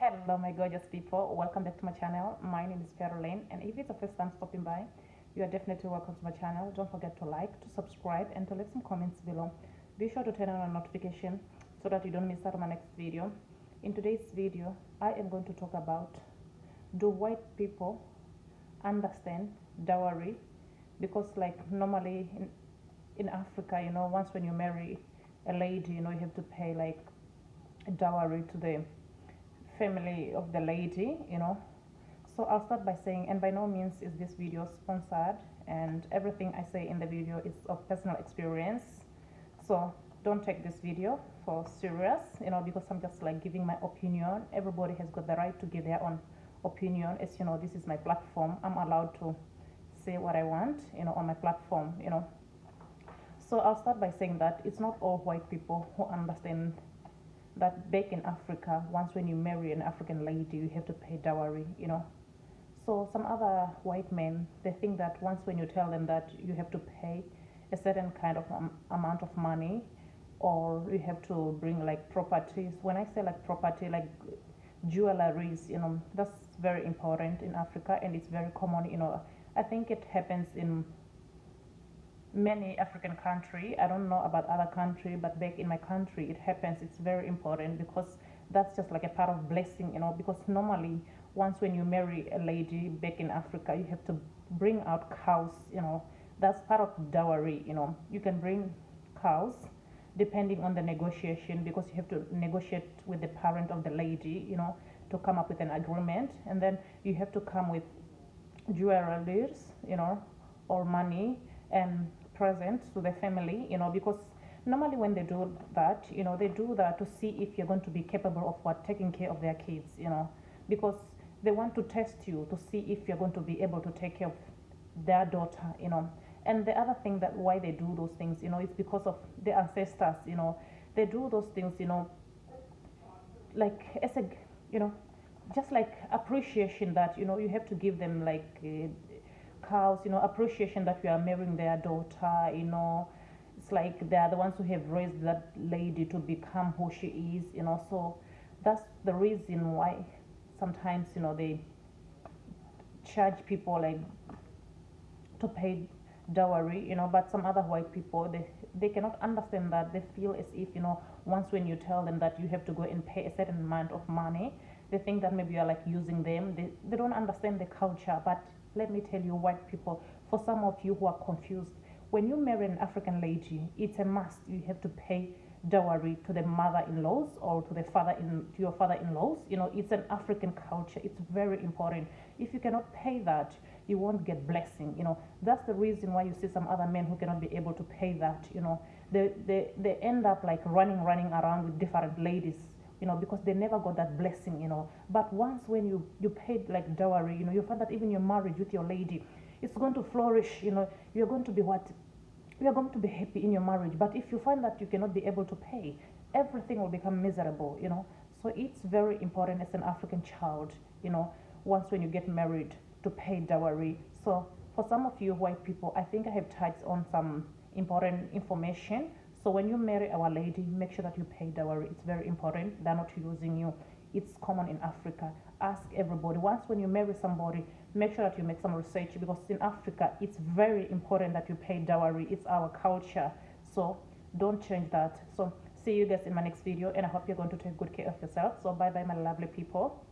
Hello my gorgeous people, welcome back to my channel. My name is Pple, and if it's the first time stopping by, you are definitely welcome to my channel. Don't forget to like, to subscribe, and to leave some comments below. Be sure to turn on a notification so that you don't miss out on my next video. In today's video, I am going to talk about, do white people understand dowry? Because like normally in Africa, once when you marry a lady, you have to pay like a dowry to the family of the lady. So I'll start by saying, and by no means is this video sponsored, and everything I say in the video is of personal experience, so don't take this video for serious, because I'm just like giving my opinion. Everybody has got the right to give their own opinion. As you know, this is my platform. I'm allowed to say what I want, on my platform. So I'll start by saying that it's not all white people who understand that back in Africa, once when you marry an African lady, you have to pay dowry. So some other white men, they think that once when you tell them that you have to pay a certain kind of amount of money, or you have to bring like properties. When I say like property, like jewelries, that's very important in Africa, and it's very common. I think it happens in many African country. I don't know about other country, but back in my country it happens. It's very important because that's just like a part of blessing, because normally once when you marry a lady back in Africa, you have to bring out cows. That's part of dowry. You can bring cows depending on the negotiation, because you have to negotiate with the parent of the lady, to come up with an agreement. And then you have to come with jewelries, or money and presents to the family, because normally when they do that, they do that to see if you're going to be capable of taking care of their kids, because they want to test you to see if you're going to be able to take care of their daughter. And the other thing that why they do those things, is because of the ancestors. They do those things, like as a, just like appreciation that, you have to give them like cows, appreciation that you are marrying their daughter. It's like they are the ones who have raised that lady to become who she is. So that's the reason why sometimes, they charge people like to pay dowry. But some other white people, they cannot understand that. They feel as if, once when you tell them that you have to go and pay a certain amount of money, they think that maybe you're like using them. They don't understand the culture. But let me tell you, white people, for some of you who are confused, when you marry an African lady, it's a must. You have to pay dowry to the mother-in-laws or to your father-in-laws. It's an African culture. It's very important. If you cannot pay that, you won't get blessing. That's the reason why you see some other men who cannot be able to pay that. They end up like running around with different ladies, because they never got that blessing. But once when you paid like dowry, you find that even your marriage with your lady, it's going to flourish. You're going to be you're going to be happy in your marriage. But if you find that you cannot be able to pay, everything will become miserable. So it's very important as an African child, once when you get married, to pay dowry. So for some of you white people, I think I have touched on some important information. So when you marry our lady, make sure that you pay dowry. It's very important. They're not using you. It's common in Africa. Ask everybody. Once when you marry somebody, make sure that you make some research, because in Africa, it's very important that you pay dowry. It's our culture. So don't change that. So see you guys in my next video, and I hope you're going to take good care of yourself. So bye bye, my lovely people.